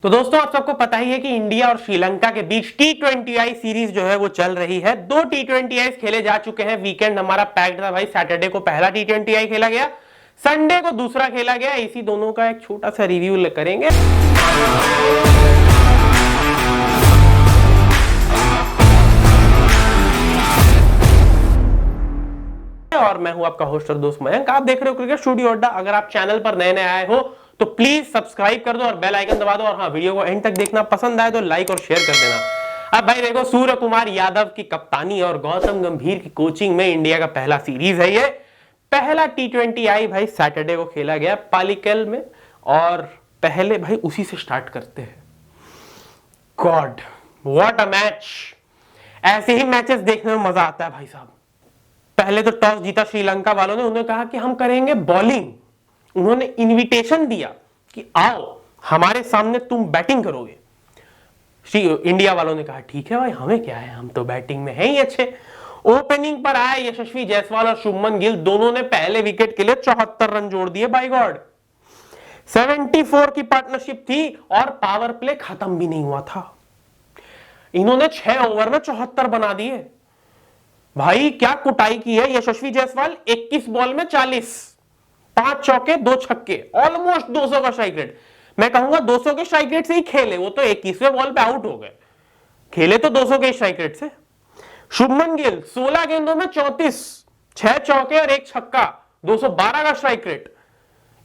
तो दोस्तों आप सबको पता ही है कि इंडिया और श्रीलंका के बीच T20I सीरीज जो है वो चल रही है। 2 T20I खेले जा चुके हैं। वीकेंड हमारा पैक्ड था भाई। सैटरडे को पहला T20I खेला गया, संडे को दूसरा खेला गया। इसी दोनों का एक छोटा सा रिव्यू करेंगे। और मैं हूं आपका होस्ट और दोस्त मयंक। आप देख रहे हो क्रिकेट स्टूडियो अड्डा। अगर आप चैनल पर नए आए हो तो प्लीज सब्सक्राइब कर दो और बेल आइकन दबा दो। और हाँ, वीडियो को एंड तक देखना, पसंद आए तो लाइक और शेयर कर देना। अब भाई देखो, सूर्य कुमार यादव की कप्तानी और गौतम गंभीर की कोचिंग में इंडिया का पहला सीरीज है। ये पहला T20I भाई सैटरडे को खेला गया पालीकल में। और पहले भाई उसी से स्टार्ट करते हैं। God what a match. ऐसे ही मैचेस देखने में मजा आता है भाई साहब। पहले तो टॉस जीता श्रीलंका वालों ने। उन्होंने कहा कि हम करेंगे बॉलिंग। उन्होंने इनविटेशन दिया कि आओ हमारे सामने तुम बैटिंग करोगे। इंडिया वालों ने कहा ठीक है भाई, हमें क्या है, हम तो बैटिंग में हैं ही अच्छे। ओपनिंग पर आए यशस्वी जायसवाल और शुभमन गिल। दोनों ने पहले विकेट के लिए 74 रन जोड़ दिए। बाय गॉड, 74 की पार्टनरशिप थी और पावर प्ले खत्म भी नहीं हुआ था। इन्होंने 6 ओवर में 74 बना दिए। भाई क्या कुटाई की है यशस्वी जायसवाल। 21 बॉल में 40, 5 चौके 2 छक्के, ऑलमोस्ट 200 का स्ट्राइक रेट। मैं कहूंगा 200 के स्ट्राइक रेट से ही खेले। वो तो 21वें बॉल पे आउट हो गए, खेले तो 200 के स्ट्राइक रेट से। शुभमन गिल 16 गेंदों में 34, 6 चौके और 1 छक्का, 212 का स्ट्राइक रेट।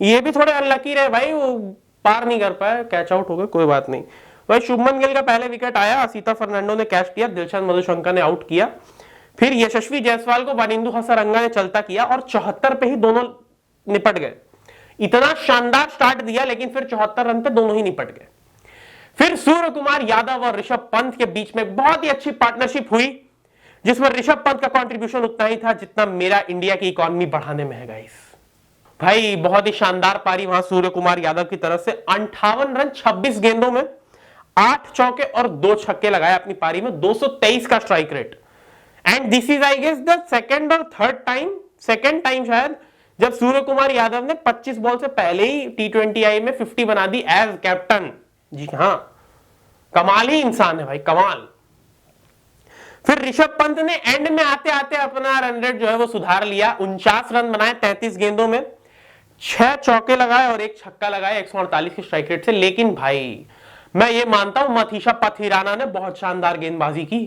ये भी थोड़े अनलकी रहे भाई, वो पार नहीं कर पाए, कैच आउट हो गए, कोई बात नहीं। भाई शुभमन गिल का पहले विकेट आया, असिता फर्नांडो ने कैच किया, दिलशान मधुशंकर ने आउट किया। फिर यशस्वी जायसवाल को वानिंदु हसरंगा ने चलता किया और 74 पे ही दोनों निपट गए। इतना शानदार स्टार्ट दिया, लेकिन फिर 74 रन पे दोनों ही निपट गए। फिर सूर्य कुमार यादव और ऋषभ पंत के बीच में बहुत ही अच्छी पार्टनरशिप हुई, जिसमें ऋषभ पंत का कंट्रीब्यूशन उतना ही था जितना मेरा इंडिया की इकोनॉमी बढ़ाने में है गाइस। भाई बहुत ही शानदार पारी वहां सूर्य कुमार यादव की तरफ से। 58 रन 26 गेंदों में, 8 चौके और 2 छक्के लगाए अपनी पारी में, 223 का strike rate. And this is I guess the second time शायद, जब सूर्य कुमार यादव ने 25 बॉल से पहले ही T20I में 50 बना दी एज कैप्टन। जी हाँ, कमाल ही इंसान है भाई, कमाल। फिर ऋषभ पंत ने एंड में आते आते अपना रन रेट जो है वो सुधार लिया। 49 रन बनाए 33 गेंदों में, 6 चौके लगाए और 1 छक्का लगाए 148 के स्ट्राइक रेट से। लेकिन भाई मैं ये मानता हूं मथीशा पथिराना ने बहुत शानदार गेंदबाजी की।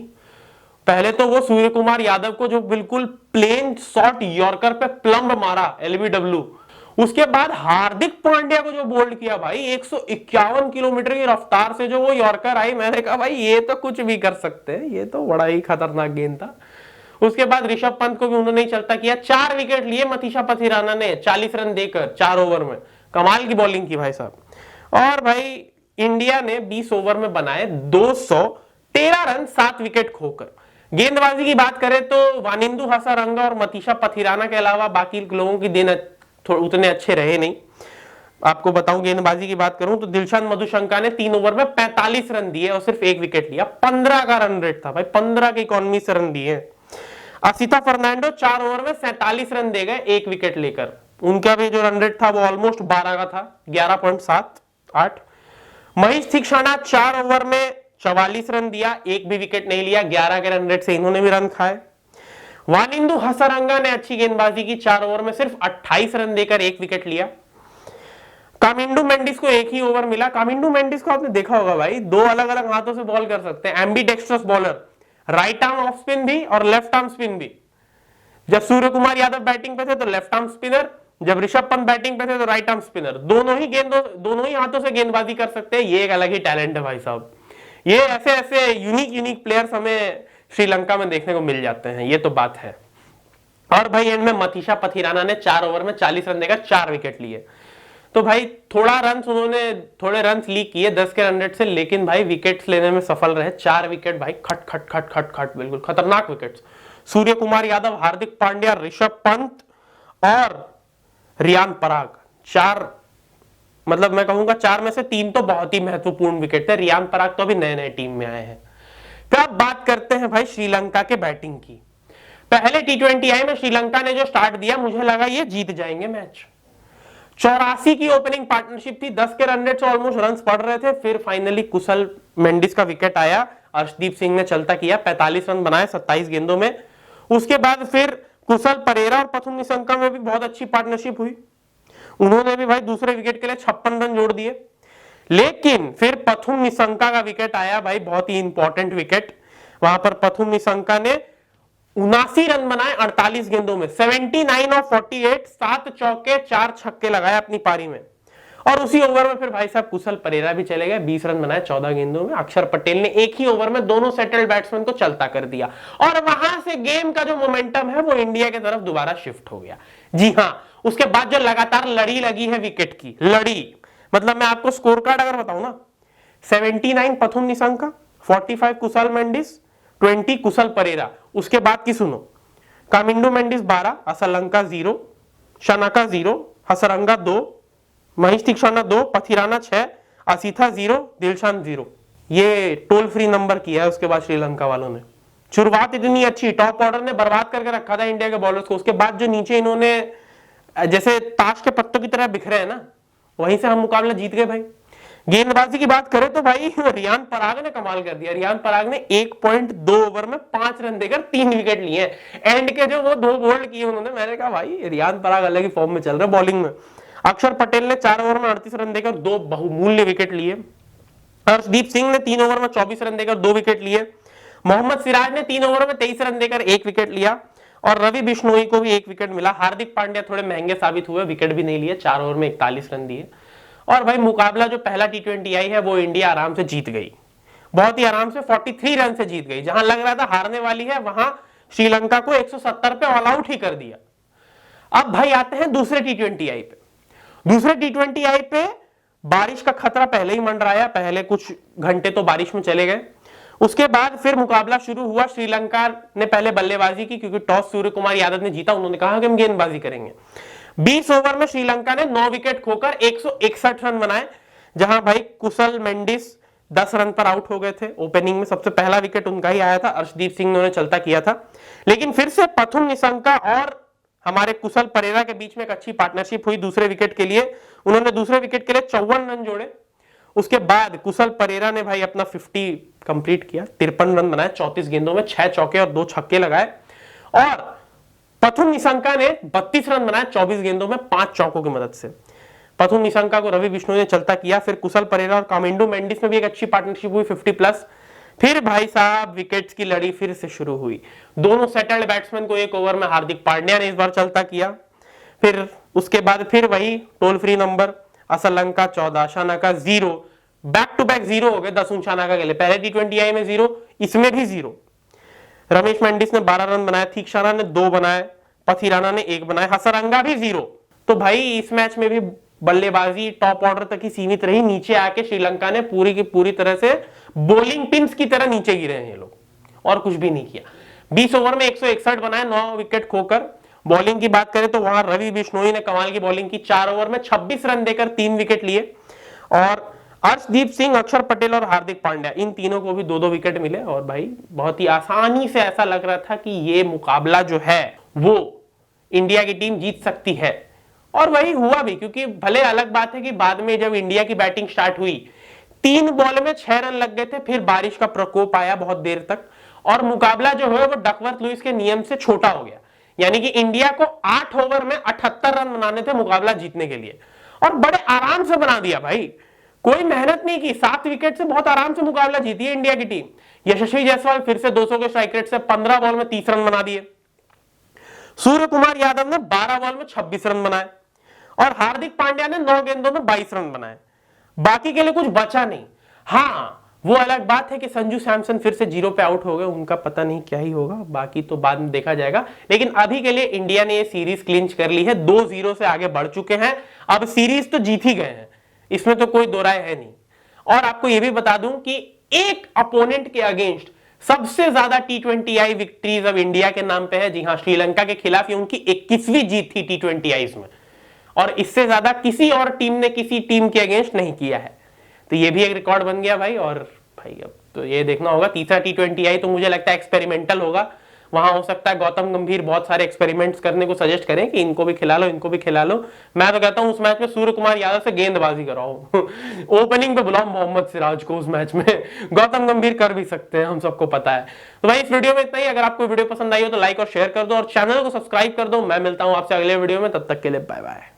पहले तो वो सूर्य कुमार यादव को जो बिल्कुल प्लेन शॉट यॉर्कर पे प्लम्ब मारा LBW, उसके बाद हार्दिक पांड्या को जो बोल्ड किया भाई, 151 किलोमीटर की रफ्तार से जो वो यॉर्कर आई, मैंने कहा भाई ये तो कुछ भी कर सकते हैं, ये तो बड़ा ही खतरनाक गेंद था। उसके बाद ऋषभ पंत को भी उन्होंने चलता किया। 4 विकेट लिए मथीशा पथिराना ने 40 रन देकर 4 ओवर में। कमाल की बॉलिंग की भाई साहब। और भाई इंडिया ने 20 ओवर में बनाए 213 रन 7 विकेट खोकर। गेंदबाजी की बात करें तो वानिंदु हसरंगा और मथीशा पथिराना के अलावा बाकी लोगों की दिन उतने अच्छे रहे नहीं। आपको बताऊं, गेंदबाजी की बात करूं तो दिलशान मधुशंका ने 3 ओवर में 45 रन दिए और सिर्फ 1 विकेट लिया। 15 का रन रेट था भाई, 15 की इकोनॉमी से रन दिए। असिता फर्नांडो 4 ओवर में 47 रन दे गए 1 विकेट लेकर। उनका भी जो रन रेट था वो ऑलमोस्ट 12 का था, 11.78। महेश थिक्षाना 4 ओवर में 44 रन दिया, 1 भी विकेट नहीं लिया, 11 के रन रेट से इन्होंने भी रन खाए। वानिंदु हसरंगा ने अच्छी गेंदबाजी की, 4 ओवर में सिर्फ 28 रन देकर 1 विकेट लिया। कामिंडू मेंडिस को 1 ही ओवर मिला। कामिंडू मेंडिस को आपने देखा होगा भाई, 2 अलग अलग हाथों से बॉल कर सकते हैं, ambidextrous bowler, right arm off spin भी और लेफ्ट आर्म स्पिन भी। जब सूर्य कुमार यादव बैटिंग पे थे तो लेफ्ट आर्म स्पिनर, जब ऋषभ पंत बैटिंग पे थे तो राइट आर्म स्पिनर। दोनों ही हाथों से गेंदबाजी कर सकते हैं। ये एक अलग ही टैलेंट है भाई साहब। ये ऐसे यूनिक प्लेयर्स हमें श्रीलंका में देखने को मिल जाते हैं, ये तो बात है। और भाई एंड में मथीशा पथिराना ने 4 ओवर में 40 रन देकर 4 विकेट लिए। तो भाई थोड़े रन लीक किए 10 के रन रेट से, लेकिन भाई विकेट्स लेने में सफल रहे। 4 विकेट भाई, खट खट खट खट खट, बिल्कुल खतरनाक विकेट्स। सूर्य कुमार यादव, हार्दिक पांड्या, ऋषभ पंत और रियान पराग, 4 मतलब मैं कहूंगा 4 में से 3 तो बहुत ही महत्वपूर्ण विकेट थे। रियान पराग तो अभी नए टीम में आए हैं। फिर अब बात करते हैं भाई श्रीलंका के बैटिंग की। पहले T20I में श्रीलंका ने जो स्टार्ट दिया, मुझे लगा ये जीत जाएंगे मैच। 84 की ओपनिंग पार्टनरशिप थी, 10 के रन रेट से ऑलमोस्ट रन पड़ रहे थे। फिर फाइनली कुशल मेंडिस का विकेट आया, अर्शदीप सिंह ने चलता किया, 45 रन बनाए 27 गेंदों में। उसके बाद फिर कुशल परेरा और पथुम निशंका में भी बहुत अच्छी पार्टनरशिप हुई, उन्होंने भी भाई दूसरे विकेट के लिए 56 रन जोड़ दिए। लेकिन फिर पथुम निशंका का विकेट आया भाई, बहुत ही इंपॉर्टेंट विकेट। वहां पर पथुम निशंका ने 79 रन बनाए 48 गेंदों में, 79 और 48, 7 चौके 4 छक्के लगाए अपनी पारी में। और उसी ओवर में फिर भाई साहब कुशल परेरा भी चले गए, 20 रन बनाए 14 गेंदों में। अक्षर पटेल ने एक ही ओवर में दोनों सेटल्ड बैट्समैन को चलता कर दिया, और वहां से गेम का जो मोमेंटम है वो इंडिया की तरफ दोबारा शिफ्ट हो गया। जी हां, उसके बाद जो लगातार लड़ी लगी है विकेट की, लड़ी मतलब मैं आपको स्कोर कार्ड अगर बताऊं ना, 79 पथुम निशंका, 45 कुशल मेंडिस, 20 कुशल परेरा। उसके बाद की सुनो, कामिंडू मेंडिस 12, असलंका 0, शनाका 0, हसरंगा 2, महेश तीक्षणा 2, पथिराना 6, असीथा 0, दिलशान 0। ये टोल फ्री नंबर किया है उसके बाद श्रीलंका वालों ने। शुरुआत इतनी अच्छी, टॉप ऑर्डर ने बर्बाद करके रखा था इंडिया के बॉलर्स को, उसके बाद जो नीचे इन्होंने जैसे ताश के पत्तों की तरह बिखरे हैं ना, वहीं से हम मुकाबला जीत गए भाई। गेंदबाजी की बात करें तो भाई रियान पराग ने कमाल कर दिया। रियान पराग ने 1.2 ओवर में 5 रन देकर 3 विकेट लिए हैं। एंड के जो वो 2 बोल्ड किए उन्होंने, मैंने कहा भाई रियान पराग अलग ही फॉर्म में चल रहे बॉलिंग में। अक्षर पटेल ने 4 ओवर में 38 रन देकर 2 बहुमूल्य विकेट लिए। हर्षदीप सिंह ने 3 ओवर में 24 रन देकर 2 विकेट लिए। मोहम्मद सिराज ने 3 ओवर में 23 रन देकर 1 विकेट लिया, और रवि बिश्नोई को भी 1 विकेट मिला। हार्दिक पांड्या थोड़े महंगे साबित हुए, विकेट भी नहीं लिए, 4 ओवर में 41 रन दिए। और भाई मुकाबला जो पहला T20 आई है वो इंडिया आराम से जीत गई, बहुत ही आराम से 43 रन से जीत गई। जहां लग रहा था हारने वाली है, वहां श्रीलंका को 170 पे ऑल आउट ही कर दिया। अब भाई आते हैं दूसरे T20 आई पे। दूसरे T20 आई पे बारिश का खतरा पहले ही मंडराया, पहले कुछ घंटे तो बारिश में चले गए। उसके बाद फिर मुकाबला शुरू हुआ। श्रीलंका ने पहले बल्लेबाजी की, क्योंकि टॉस सूर्य कुमार यादव ने जीता, उन्होंने कहा कि हम गेंदबाजी करेंगे। 20 ओवर में श्रीलंका ने 9 विकेट खोकर 161 रन बनाए, जहां भाई कुशल मेंडिस 10 रन पर आउट हो गए थे। ओपनिंग में सबसे पहला विकेट उनका ही आया था, अर्शदीप सिंह ने उन्हें चलता किया था। लेकिन फिर से पथुम निशंका और हमारे कुशल परेरा के बीच में एक अच्छी पार्टनरशिप हुई दूसरे विकेट के लिए। उन्होंने दूसरे विकेट के लिए 54 रन जोड़े। उसके बाद कुशल परेरा ने भाई अपना 50 कंप्लीट किया, 53 रन बनाए 34 गेंदों में, 6 चौके और 2 छक्के लगाए। और पथुम निशंका ने 32 रन बनाए 24 गेंदों में 5 चौकों की मदद से। पथुम निशंका को रवि बिश्नोई ने चलता किया। फिर कुशल परेरा और कामिंडू मेंडिस में भी एक अच्छी पार्टनरशिप हुई 50+। फिर भाई साहब विकेट्स की लड़ी फिर से शुरू हुई। दोनों सेटल्ड बैट्समैन को 1 ओवर में हार्दिक पांड्या ने इस बार चलता किया। फिर उसके बाद फिर वही toll free number, Asalanka 14, Shanaka 0, back to back 0 हो गए 10 शनाका के लिए। पहले T20 आई में 0, इसमें भी 0। रमेश मेंडिस ने 12 रन बनाए, तीक्षणा ने 2 बनाए, पथिराना ने 1 बनाए, हसरंगा भी 0। तो भाई इस मैच में भी बल्लेबाजी टॉप ऑर्डर तक ही सीमित रही। नीचे आके श्रीलंका ने पूरी की पूरी तरह से बॉलिंग पिंस की तरह नीचे गिरे हैं ये लोग, और कुछ भी नहीं किया। 20 ओवर में 161 बनाए 9 विकेट खोकर। बॉलिंग की बात करें तो वहां रवि बिश्नोई ने कमाल की बॉलिंग की, 4 ओवर में 26 रन देकर 3 विकेट लिए। और अर्शदीप सिंह, अक्षर पटेल और हार्दिक पांड्या, इन तीनों को भी 2-2 विकेट मिले। और भाई बहुत ही आसानी से ऐसा लग रहा था कि ये मुकाबला जो है वो इंडिया की टीम जीत सकती है, और वही हुआ भी। क्योंकि भले अलग बात है कि बाद में जब इंडिया की बैटिंग स्टार्ट हुई 3 बॉल में 6 रन लग गए थे, फिर बारिश का प्रकोप आया बहुत देर तक, और मुकाबला जो है वो डकवर्थ लुइस के नियम से छोटा हो गया। यानी कि इंडिया को 8 ओवर में 78 रन बनाने थे मुकाबला जीतने के लिए, और बड़े आराम से बना दिया भाई, कोई मेहनत नहीं की। 7 विकेट से बहुत आराम से मुकाबला जीती है इंडिया की टीम। यशस्वी जायसवाल फिर से 200 के स्ट्राइक रेट से 15 बॉल में 30 रन बना दिए। सूर्य कुमार यादव ने 12 बॉल में 26 रन बनाए, और हार्दिक पांड्या ने 9 गेंदों में 22 रन बनाए। बाकी के लिए कुछ बचा नहीं। हाँ, वो अलग बात है कि संजू सैमसन फिर से 0 पे आउट हो गए, उनका पता नहीं क्या ही होगा, बाकी तो बाद में देखा जाएगा। लेकिन अभी के लिए इंडिया ने ये सीरीज क्लिंच कर ली है, 2-0 से आगे बढ़ चुके हैं। अब सीरीज तो जीत ही गए हैं, इसमें तो कोई दो राय है नहीं। और आपको यह भी बता दूं कि एक अपोनेंट के अगेंस्ट सबसे ज्यादा T20 आई विक्ट्रीज अब इंडिया के नाम पे है। जी हां, श्रीलंका के खिलाफ ये उनकी 21वीं जीत थी T20 आईज में, और इससे ज्यादा किसी और टीम ने किसी टीम के अगेंस्ट नहीं किया है। तो ये भी एक रिकॉर्ड बन गया भाई। और भाई अब तो ये देखना होगा, तीसरा T20 आई तो मुझे लगता है एक्सपेरिमेंटल होगा, वहां हो सकता है गौतम गंभीर बहुत सारे एक्सपेरिमेंट्स करने को सजेस्ट करें कि इनको भी खिला लो, इनको भी खिला लो। मैं तो कहता हूं उस मैच में सूर्य कुमार यादव से गेंदबाजी कराओ ओपनिंग पे बुलाओ मोहम्मद सिराज को उस मैच में गौतम गंभीर कर भी सकते हैं, हम सबको पता है। तो भाई इस वीडियो में इतना ही। अगर आपको वीडियो पसंद आई हो तो लाइक और शेयर कर दो और चैनल को सब्सक्राइब कर दो। मैं मिलता हूं आपसे अगले वीडियो में, तब तक के लिए बाय बाय।